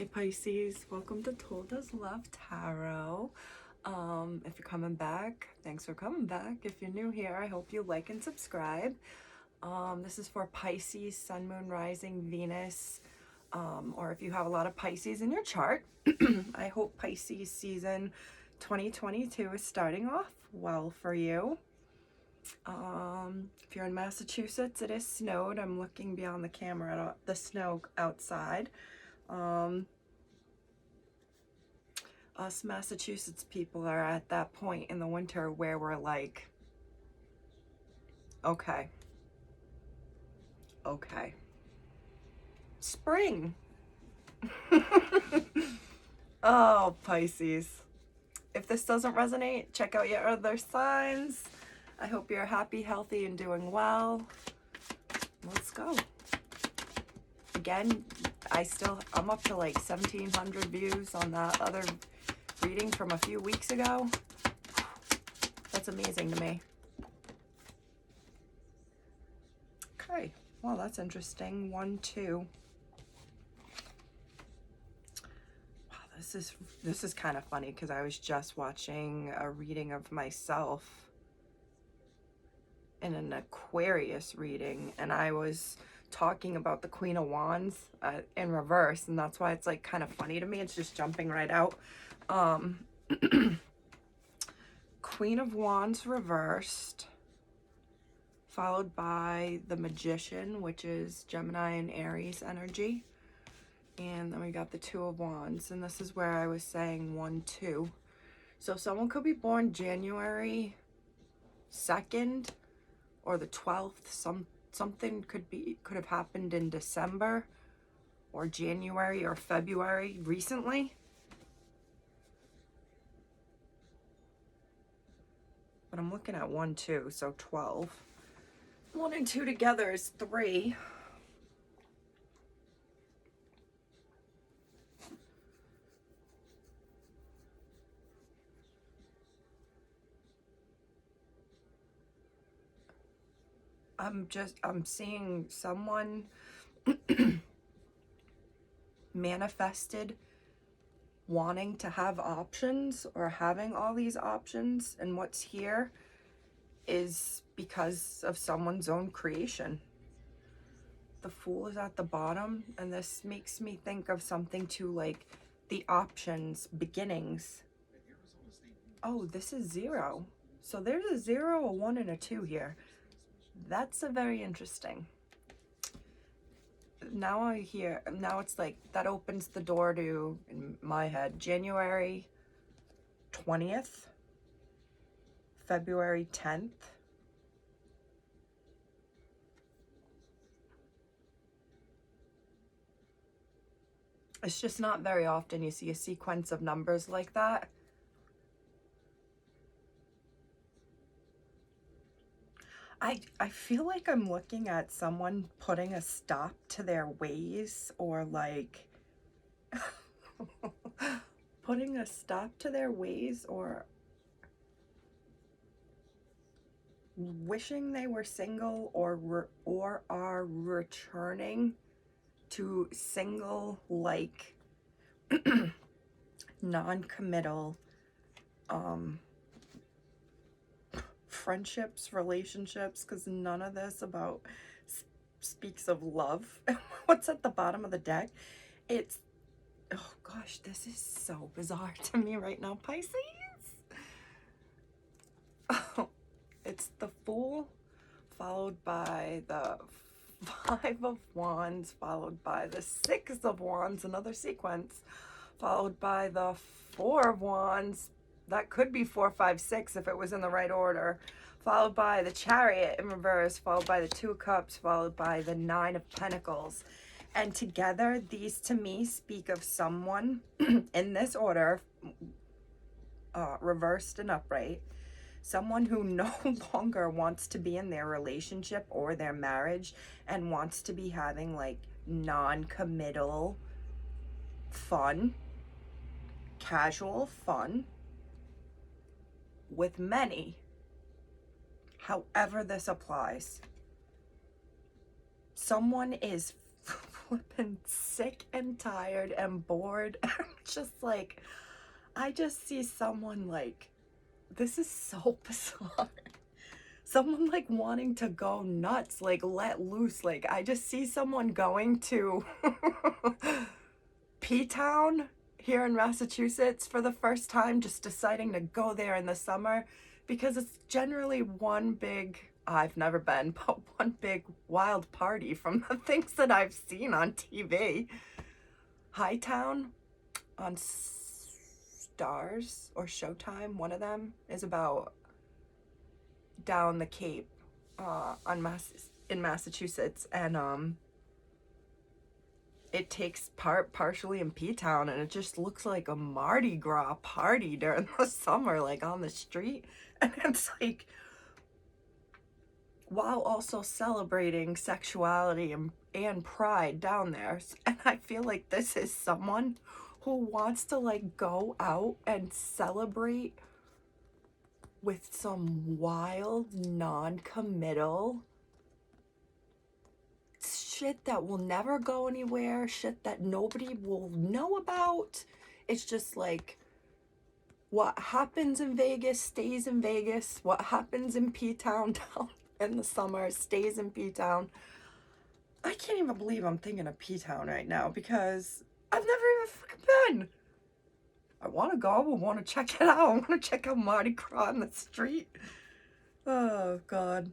Hi Pisces, welcome to Told Us Love Tarot. If you're coming back, thanks for coming back. If you're new here, I hope you like and subscribe. This is for Pisces, Sun, Moon, Rising, Venus, or if you have a lot of Pisces in your chart. I hope Pisces season 2022 is starting off well for you. If you're in Massachusetts, it is snowed. I'm looking beyond the camera at the snow outside. Us Massachusetts people are at that point in the winter where we're like, okay, spring. Oh, Pisces. If this doesn't resonate, check out your other signs. I hope you're happy, healthy, and doing well. Let's go. Again, I'm up to like 1,700 views on that other reading from a few weeks ago. That's amazing to me. Okay, well, that's interesting. 1, 2. Wow, this is kind of funny because I was just watching a reading of myself in an Aquarius reading, and I was talking about the Queen of Wands in reverse, and that's why it's like kind of funny to me. It's just jumping right out. Queen of Wands reversed, followed by the Magician, which is Gemini and Aries energy. And then we got the Two of Wands, and this is where I was saying 1, 2. So someone could be born January 2nd or the 12th. Something could have happened in December or January or February recently. But I'm looking at 1, 2, so 12. 1 and 2 together is 3. I'm seeing someone manifested wanting to have options or having all these options, and what's here is because of someone's own creation. The Fool is at the bottom, and this makes me think of something to like the options beginnings. Oh, this is 0. So there's a 0, a 1, and a 2 here. That's a very interesting. Now it's like that opens the door to, in my head, January 20th, February 10th. It's just not very often you see a sequence of numbers like that. I feel like I'm looking at someone putting a stop to their ways, or like putting a stop to their ways, or wishing they were single, or are returning to single, like non-committal friendships, relationships, because none of this about speaks of love. What's at the bottom of the deck? It's, oh gosh, this is so bizarre to me right now, Pisces. Oh, it's the Fool, followed by the 5 of Wands, followed by the 6 of Wands, another sequence, followed by the 4 of Wands. That could be 4, 5, 6 if it was in the right order. Followed by the Chariot in reverse, followed by the 2 of Cups, followed by the 9 of Pentacles. And together, these to me speak of someone in this order, reversed and upright. Someone who no longer wants to be in their relationship or their marriage and wants to be having like non-committal fun, casual fun with many. However this applies. Someone is flipping sick and tired and bored. Just like, I just see someone like, this is so bizarre. Someone like wanting to go nuts, like let loose. Like, I just see someone going to P-Town here in Massachusetts for the first time, just deciding to go there in the summer because it's generally one big, I've never been, but one big wild party from the things that I've seen on TV. Hightown on Stars or Showtime, one of them, is about down the Cape in Massachusetts, and it takes part partially in P-Town, and it just looks like a Mardi Gras party during the summer, like on the street. And it's like, while also celebrating sexuality and pride down there. And I feel like this is someone who wants to like go out and celebrate with some wild, non-committal shit that will never go anywhere, shit that nobody will know about. It's just like, what happens in Vegas stays in Vegas. What happens in P-Town down in the summer stays in P-Town. I can't even believe I'm thinking of P-Town right now because I've never even fucking been. I want to go. I want to check it out. I want to check out Mardi Gras on the street. Oh, God.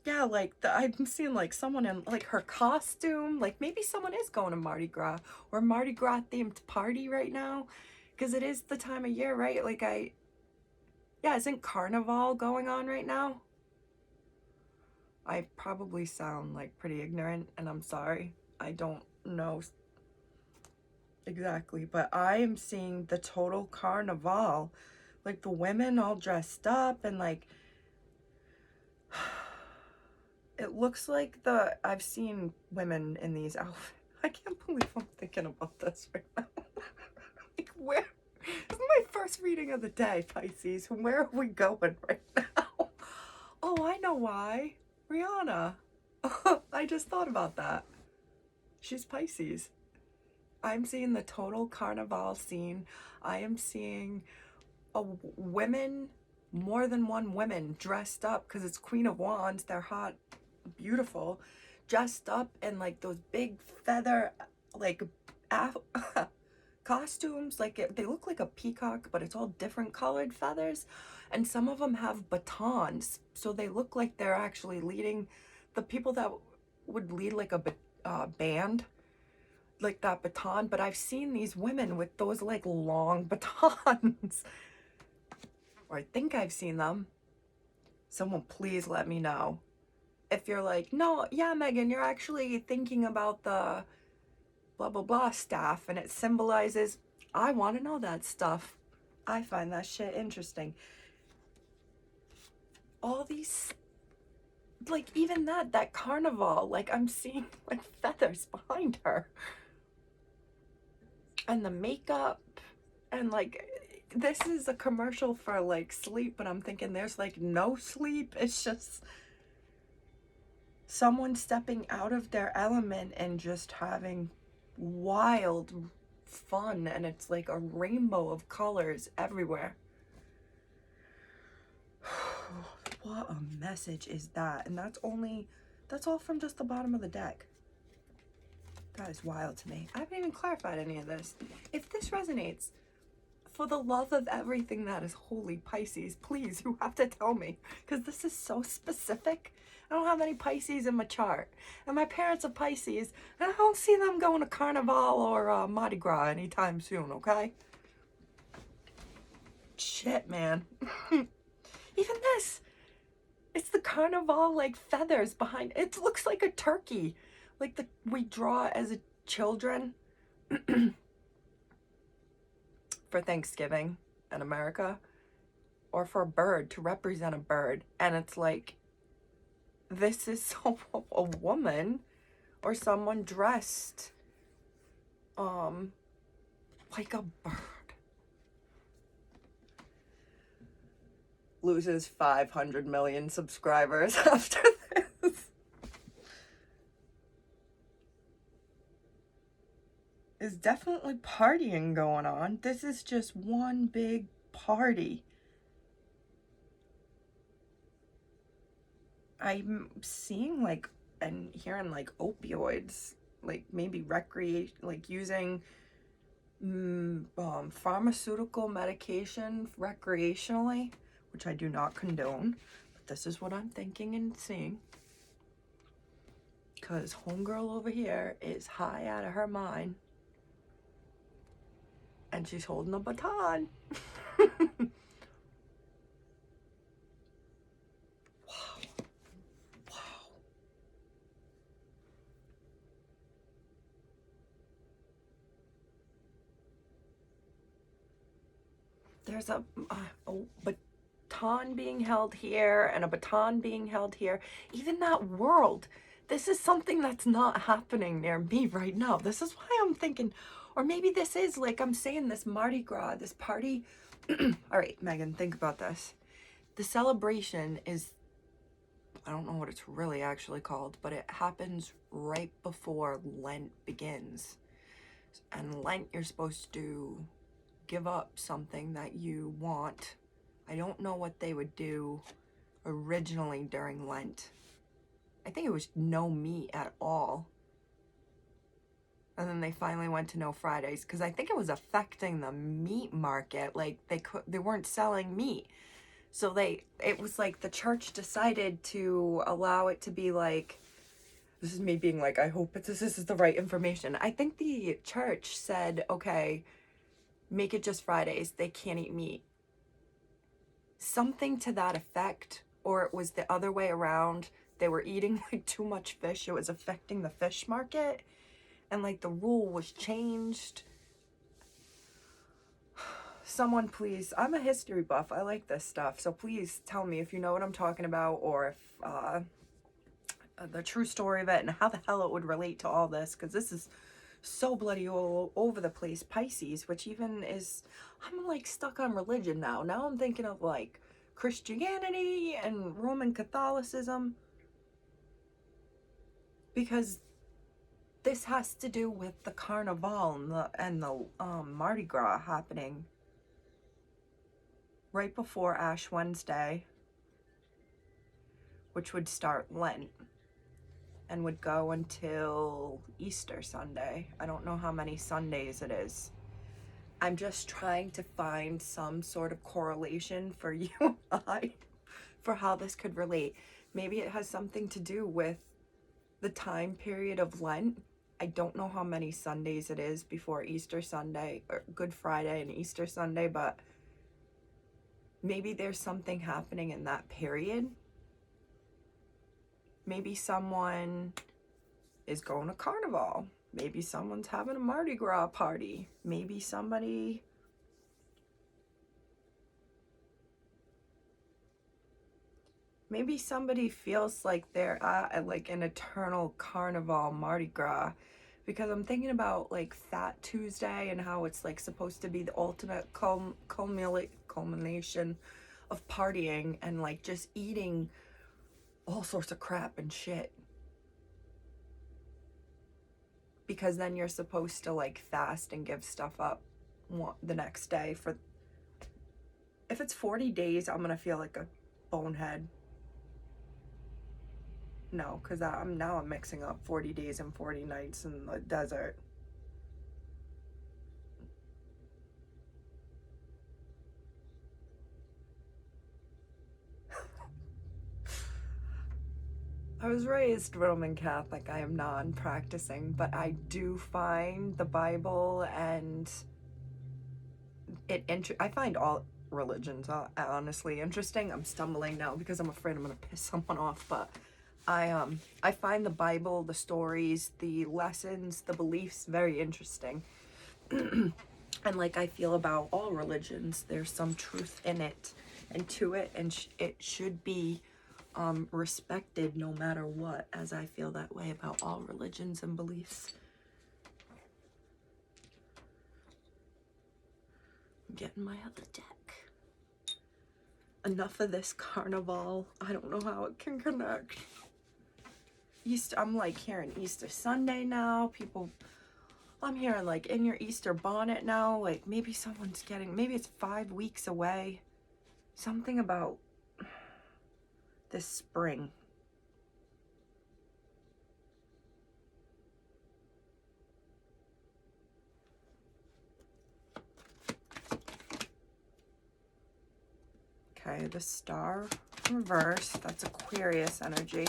Yeah, like, I'm seeing, like, someone in, like, her costume. Like, maybe someone is going to Mardi Gras or Mardi Gras-themed party right now. Because it is the time of year, right? Like, yeah, isn't Carnival going on right now? I probably sound, like, pretty ignorant, and I'm sorry. I don't know exactly, but I am seeing the total carnival, like the women all dressed up, and like it looks like I've seen women in these outfits. I can't believe I'm thinking about this right now. Like, where, this is my first reading of the day, Pisces. Where are we going right now? Oh, I know why. Rihanna. I just thought about that. She's Pisces. I'm seeing the total carnival scene. I am seeing women, more than one women, dressed up because it's Queen of Wands. They're hot, beautiful, dressed up in like those big feather, like costumes. Like they look like a peacock, but it's all different colored feathers. And some of them have batons, so they look like they're actually leading the people that would lead like a band, like that baton. But I've seen these women with those like long batons, or I think I've seen them. Someone please let me know if you're like, no, yeah, Megan, you're actually thinking about the blah blah blah staff and it symbolizes. I want to know that stuff. I find that shit interesting. All these, like, even that carnival, like, I'm seeing like feathers behind her and the makeup, and like, this is a commercial for like sleep, but I'm thinking there's like no sleep. It's just someone stepping out of their element and just having wild fun, and it's like a rainbow of colors everywhere. What a message is that? And that's all from just the bottom of the deck. That is wild to me. I haven't even clarified any of this. If this resonates, for the love of everything that is holy, Pisces, please, you have to tell me, because this is so specific. I don't have any Pisces in my chart, and my parents are Pisces, and I don't see them going to Carnival or Mardi Gras anytime soon, okay? Shit, man. Even this, it's the Carnival, like, feathers behind, it looks like a turkey, like we draw as a children for Thanksgiving in America, or for a bird, to represent a bird. And it's like, this is so a woman or someone dressed like a bird. Loses 500 million subscribers after this. is definitely partying going on. This is just one big party. I'm seeing like and hearing like opioids, like maybe like using pharmaceutical medication recreationally, which I do not condone, but this is what I'm thinking and seeing. Because homegirl over here is high out of her mind. And she's holding a baton. Wow. Wow. There's a baton being held here and a baton being held here. Even that world. This is something that's not happening near me right now. This is why I'm thinking, or maybe this is like I'm saying this Mardi Gras, this party. All right, Megan, think about this. The celebration is, I don't know what it's really actually called, but it happens right before Lent begins. And Lent, you're supposed to give up something that you want. I don't know what they would do originally during Lent. I think it was no meat at all. And then they finally went to no Fridays because I think it was affecting the meat market. Like they weren't selling meat. So it was like the church decided to allow it to be like, this is me being like, I hope this is the right information. I think the church said, okay, make it just Fridays. They can't eat meat. Something to that effect, or it was the other way around. They were eating like too much fish. It was affecting the fish market. And like the rule was changed. Someone please, I'm a history buff. I like this stuff. So please tell me if you know what I'm talking about, or if the true story of it and how the hell it would relate to all this. Because this is so bloody all over the place. Pisces, which even is, I'm like stuck on religion now. Now I'm thinking of like Christianity and Roman Catholicism. Because this has to do with the Carnival and the Mardi Gras happening right before Ash Wednesday, which would start Lent and would go until Easter Sunday. I don't know how many Sundays it is. I'm just trying to find some sort of correlation for you and I for how this could relate. Maybe it has something to do with the time period of Lent. I don't know how many Sundays it is before Easter Sunday or Good Friday and Easter Sunday, but maybe there's something happening in that period. Maybe someone is going to Carnival. Maybe someone's having a Mardi Gras party. Maybe somebody feels like they're at like an eternal Carnival Mardi Gras, because I'm thinking about like Fat Tuesday and how it's like supposed to be the ultimate culmination of partying and like just eating all sorts of crap and shit. Because then you're supposed to like fast and give stuff up the next day. For if it's 40 days, I'm gonna feel like a bonehead. No, because I'm mixing up 40 days and 40 nights in the desert. I was raised Roman Catholic. I am non-practicing, but I do find the Bible and I find all religions honestly interesting. I'm stumbling now because I'm afraid I'm gonna piss someone off, but I find the Bible, the stories, the lessons, the beliefs very interesting. And like I feel about all religions, there's some truth in it and to it, and it should be respected no matter what, as I feel that way about all religions and beliefs. I'm getting my other deck. Enough of this Carnival. I don't know how it can connect. Easter, I'm like hearing Easter Sunday now. People I'm hearing like in your Easter bonnet now, like maybe someone's getting, maybe it's 5 weeks away. Something about this spring. Okay, the Star reverse, that's Aquarius energy,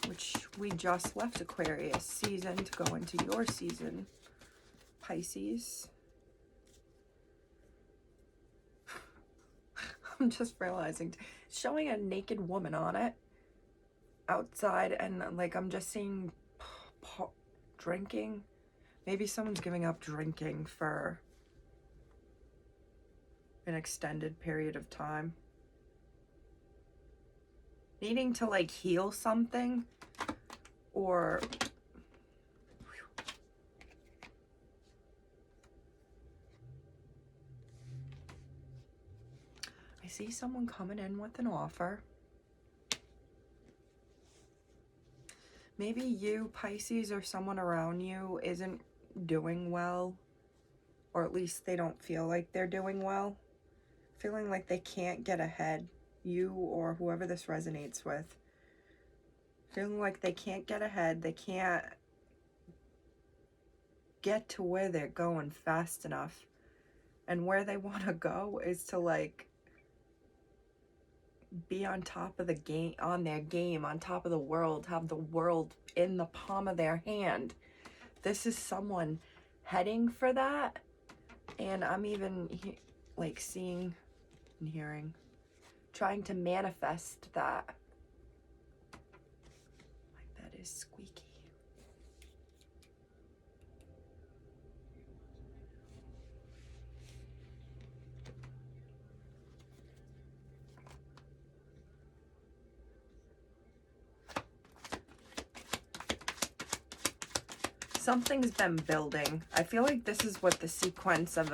which we just left Aquarius season to go into your season, Pisces. I'm just realizing, showing a naked woman on it outside, and like I'm just seeing drinking. Maybe someone's giving up drinking for an extended period of time. Needing to like heal something, or I see someone coming in with an offer. Maybe you, Pisces, or someone around you isn't doing well, or at least they don't feel like they're doing well. Feeling like they can't get ahead, you or whoever this resonates with. Feeling like they can't get ahead, they can't get to where they're going fast enough. And where they want to go is to like be on top of the game, on their game, on top of the world, have the world in the palm of their hand. This is someone heading for that. And I'm even like seeing and hearing, trying to manifest that. Like that is squeaky. Something's been building. I feel like this is what the sequence of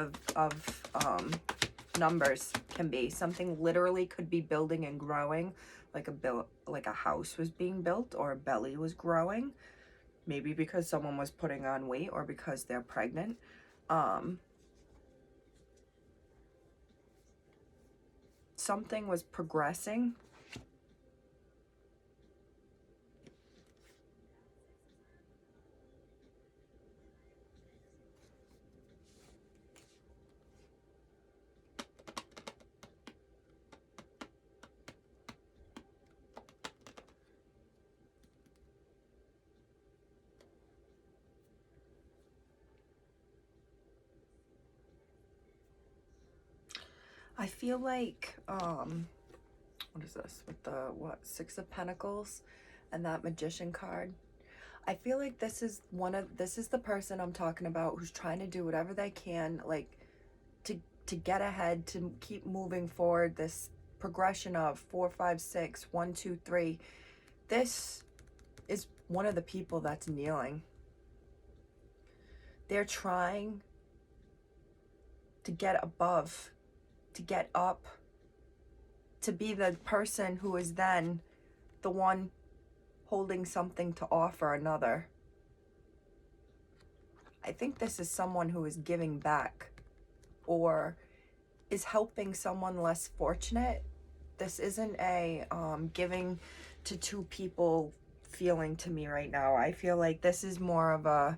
numbers can be. Something literally could be building and growing, like a house was being built, or a belly was growing. Maybe because someone was putting on weight, or because they're pregnant. Something was progressing. I feel like, what is this with the, what, Six of Pentacles and that Magician card? I feel like this is the person I'm talking about who's trying to do whatever they can, like, to get ahead, to keep moving forward, this progression of 4, 5, 6, 1, 2, 3. This is one of the people that's kneeling. They're trying to get above, to get up, to be the person who is then the one holding something to offer another. I think this is someone who is giving back, or is helping someone less fortunate. This isn't a giving to two people feeling to me right now. I feel like this is more about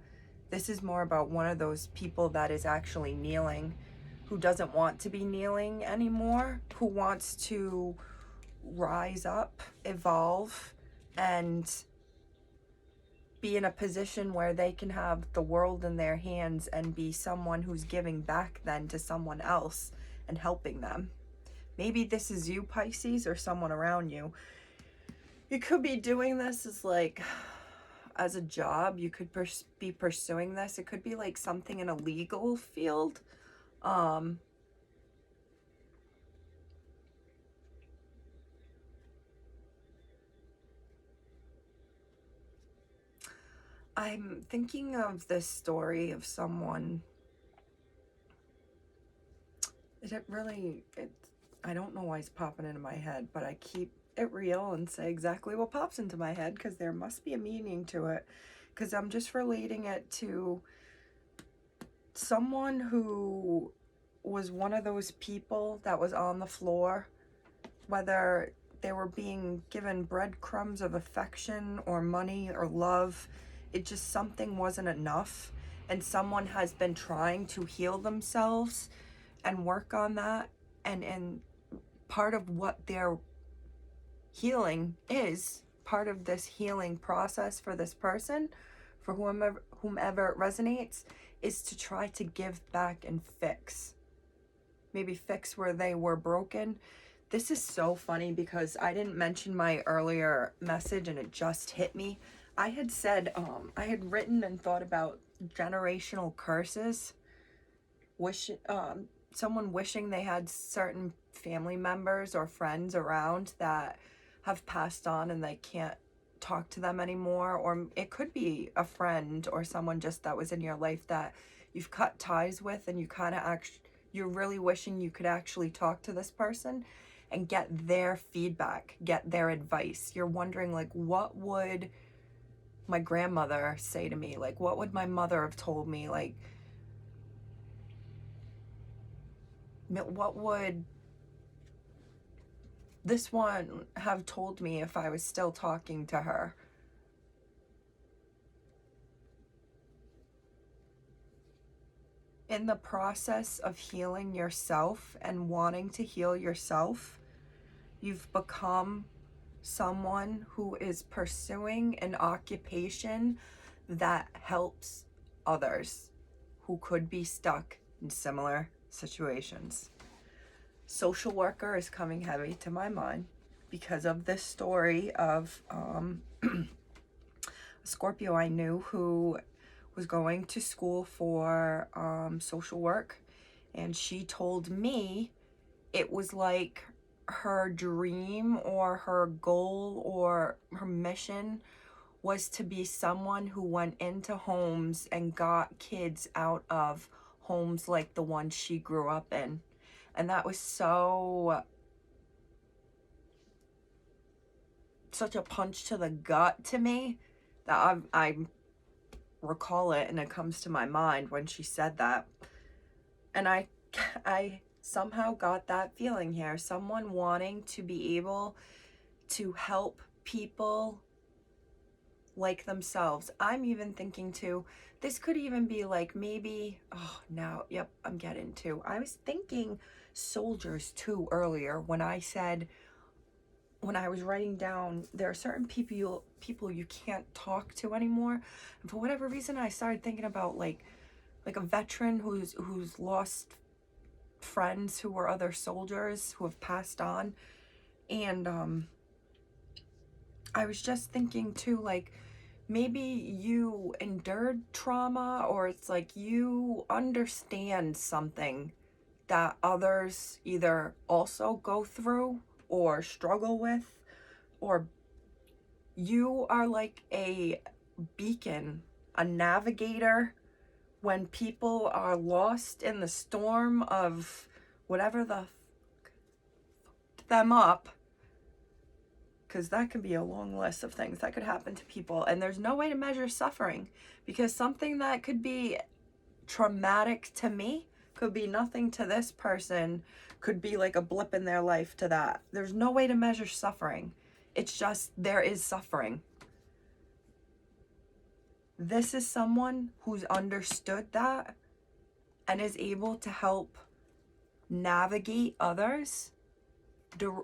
one of those people that is actually kneeling, who doesn't want to be kneeling anymore, who wants to rise up, evolve, and be in a position where they can have the world in their hands and be someone who's giving back then to someone else and helping them. Maybe this is you, Pisces, or someone around you. You could be doing this as like as a job. You could be pursuing this. It could be like something in a legal field. I'm thinking of this story of someone. I don't know why it's popping into my head, but I keep it real and say exactly what pops into my head, because there must be a meaning to it, because I'm just relating it to someone who was one of those people that was on the floor, whether they were being given breadcrumbs of affection or money or love, it just, something wasn't enough. And someone has been trying to heal themselves and work on that. And part of what their healing is, part of this healing process for this person, for whomever it resonates, is to try to give back and fix. Maybe fix where they were broken. This is so funny because I didn't mention my earlier message and it just hit me. I had said, I had written and thought about generational curses. Someone wishing they had certain family members or friends around that have passed on and they can't talk to them anymore. Or it could be a friend or someone just that was in your life that you've cut ties with, and you kind of you're really wishing you could actually talk to this person and get their feedback, get their advice. You're wondering, like, what would my grandmother say to me? Like, what would my mother have told me? Like, what would this one have told me if I was still talking to her? In the process of healing yourself and wanting to heal yourself, you've become someone who is pursuing an occupation that helps others who could be stuck in similar situations. Social worker is coming heavy to my mind because of this story of a Scorpio I knew who was going to school for social work, and she told me it was like her dream or her goal or her mission was to be someone who went into homes and got kids out of homes like the one she grew up in. And that was such a punch to the gut to me that I recall it and it comes to my mind when she said that. And I somehow got that feeling here. Someone wanting to be able to help people like themselves. I'm even thinking too, this could even be like maybe, I'm getting to. I was thinking soldiers too earlier when I was writing down there are certain people you can't talk to anymore. And for whatever reason, I started thinking about like a veteran who's lost friends who were other soldiers who have passed on. And I was just thinking too, like, maybe you endured trauma, or it's like you understand something that others either also go through or struggle with, or you are like a beacon, a navigator when people are lost in the storm of whatever the them up, because that could be a long list of things that could happen to people, and there's no way to measure suffering, because something that could be traumatic to me could be nothing to this person, could be like a blip in their life to that. There's no way to measure suffering. It's just there is suffering. This is someone who's understood that and is able to help navigate others.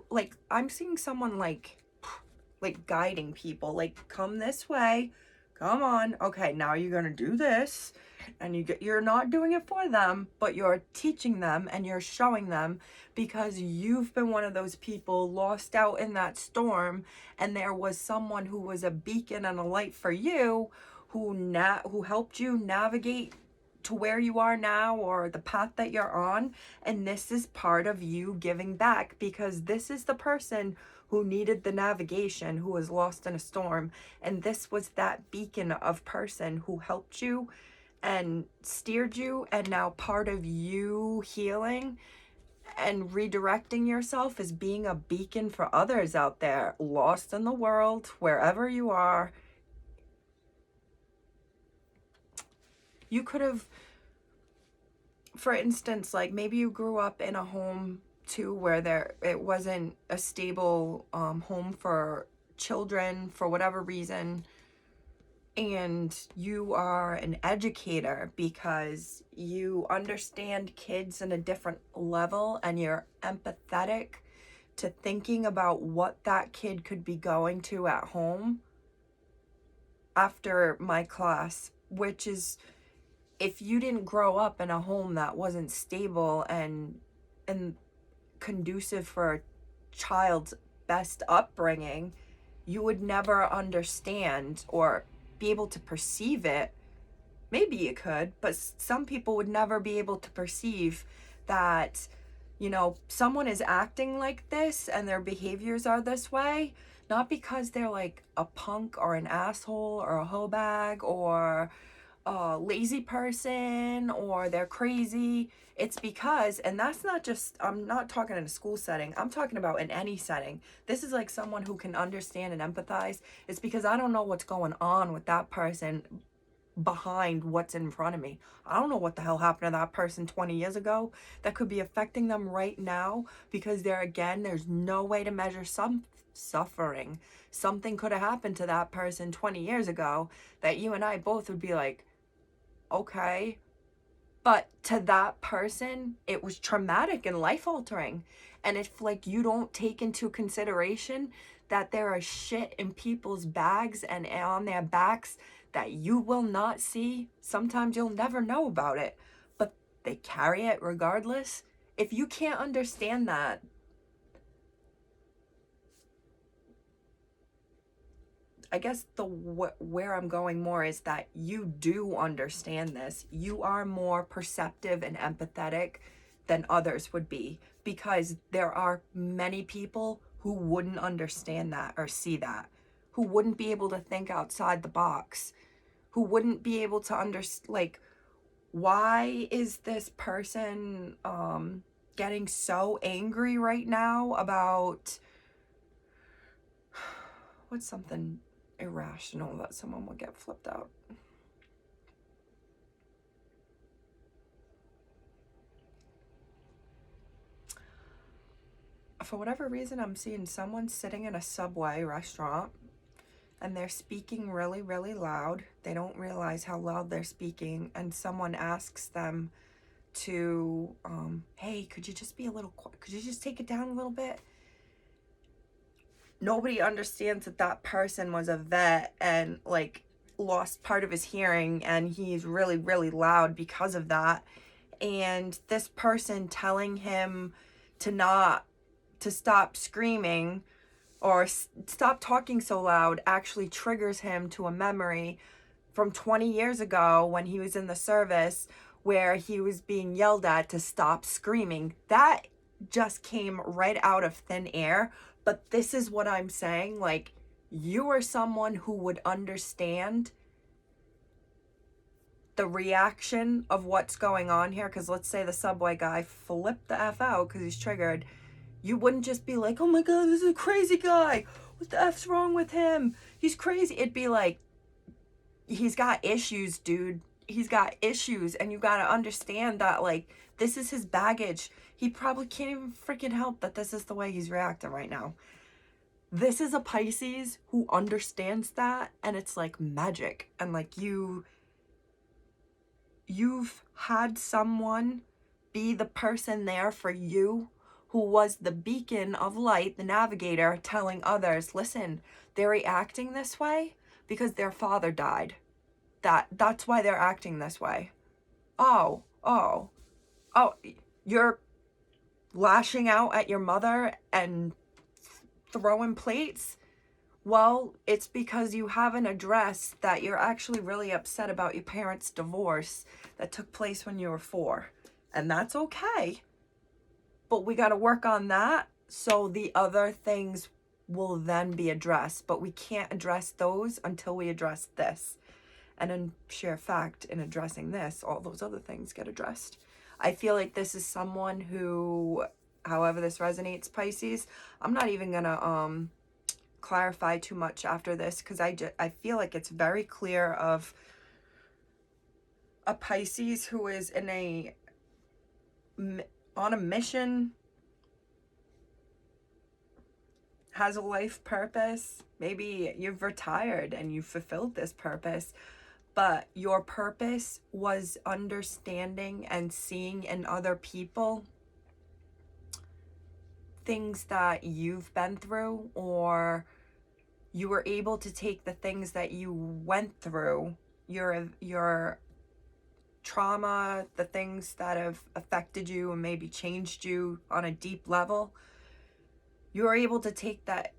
Like, I'm seeing someone like guiding people, like, come this way, come on, okay, now you're gonna do this, and you're not doing it for them, but you're teaching them and you're showing them, because you've been one of those people lost out in that storm, and there was someone who was a beacon and a light for you, who helped you navigate to where you are now, or the path that you're on. And this is part of you giving back, because this is the person who needed the navigation, who was lost in a storm, and this was that beacon of person who helped you and steered you. And now part of you healing and redirecting yourself is being a beacon for others out there, lost in the world, wherever you are. You could have for instance, like maybe you grew up in a home too where it wasn't a stable home for children for whatever reason, and you are an educator because you understand kids in a different level and you're empathetic to thinking about what that kid could be going to at home after my class, which is, if you didn't grow up in a home that wasn't stable and conducive for a child's best upbringing, you would never understand or be able to perceive it. Maybe you could, but some people would never be able to perceive that, you know, someone is acting like this and their behaviors are this way, not because they're like a punk or an asshole or a hoe bag or a lazy person or they're crazy. It's because, and that's not just, I'm not talking in a school setting, I'm talking about in any setting. This is like someone who can understand and empathize. It's because I don't know what's going on with that person behind what's in front of me. I don't know what the hell happened to that person 20 years ago that could be affecting them right now, because there's no way to measure some suffering. Something could have happened to that person 20 years ago that you and I both would be like, okay. But to that person, it was traumatic and life altering. And if like you don't take into consideration that there are shit in people's bags and on their backs that you will not see, sometimes you'll never know about it, but they carry it regardless. If you can't understand that, I guess where I'm going more is that you do understand this. You are more perceptive and empathetic than others would be, because there are many people who wouldn't understand that or see that, who wouldn't be able to think outside the box, who wouldn't be able to understand, like, why is this person getting so angry right now about what's something irrational that someone would get flipped out. For whatever reason, I'm seeing someone sitting in a Subway restaurant and they're speaking really, really loud. They don't realize how loud they're speaking, and someone asks them to, hey, could you just be a little quiet? Could you just take it down a little bit? Nobody understands that that person was a vet and like lost part of his hearing, and he's really, really loud because of that. And this person telling him to stop screaming or stop talking so loud actually triggers him to a memory from 20 years ago when he was in the service where he was being yelled at to stop screaming. That just came right out of thin air. But this is what I'm saying, like, you are someone who would understand the reaction of what's going on here. Because let's say the Subway guy flipped the F out because he's triggered. You wouldn't just be like, oh my God, this is a crazy guy. What the F's wrong with him? He's crazy. It'd be like, he's got issues, dude. He's got issues. And you got to understand that, like, this is his baggage. He probably can't even freaking help that this is the way he's reacting right now. This is a Pisces who understands that, and it's like magic. And like you've had someone be the person there for you who was the beacon of light, the navigator, telling others, listen, they're reacting this way because their father died. That's why they're acting this way. Oh, you're lashing out at your mother and throwing plates? Well, it's because you haven't addressed that you're actually really upset about your parents' divorce that took place when you were 4. And that's okay. But we got to work on that so the other things will then be addressed. But we can't address those until we address this. And in sheer fact, in addressing this, all those other things get addressed. I feel like this is someone who, however this resonates, Pisces, I'm not even going to clarify too much after this, because I feel like it's very clear of a Pisces who is in a on a mission, has a life purpose. Maybe you've retired and you've fulfilled this purpose, but your purpose was understanding and seeing in other people things that you've been through, or you were able to take the things that you went through, your trauma, the things that have affected you and maybe changed you on a deep level. You're able to take that,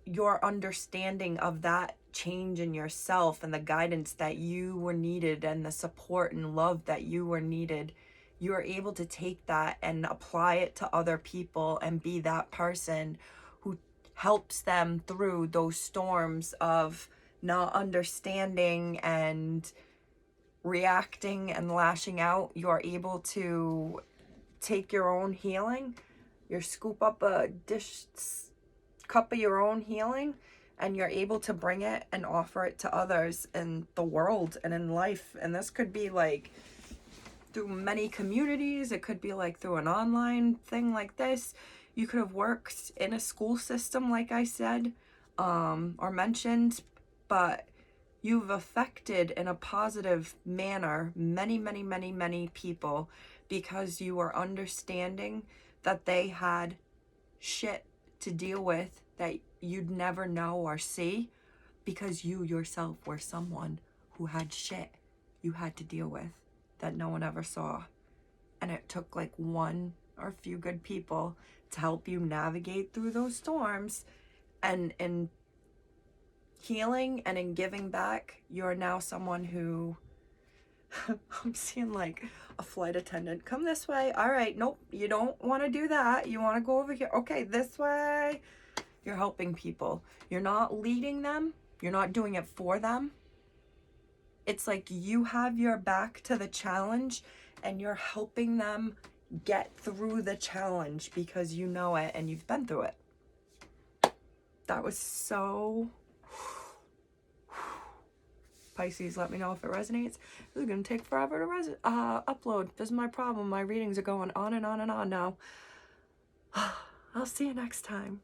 your understanding of that change in yourself and the guidance that you were needed and the support and love that you were needed. You are able to take that and apply it to other people and be that person who helps them through those storms of not understanding and reacting and lashing out. You're able to take your own healing, you scoop up a cup of your own healing, and you're able to bring it and offer it to others in the world and in life. And this could be like through many communities. It could be like through an online thing like this. You could have worked in a school system, like I said, or mentioned, but you've affected in a positive manner many people, because you are understanding that they had shit to deal with that you'd never know or see, because you yourself were someone who had shit you had to deal with that no one ever saw. And it took like one or a few good people to help you navigate through those storms. And in healing and in giving back, you're now someone who I'm seeing like a flight attendant. Come this way. All right. Nope. You don't want to do that. You want to go over here. Okay, this way. You're helping people. You're not leading them. You're not doing it for them. It's like you have your back to the challenge and you're helping them get through the challenge because you know it and you've been through it. That was so... Pisces, let me know if it resonates. This is going to take forever to upload. This is my problem. My readings are going on and on and on now. I'll see you next time.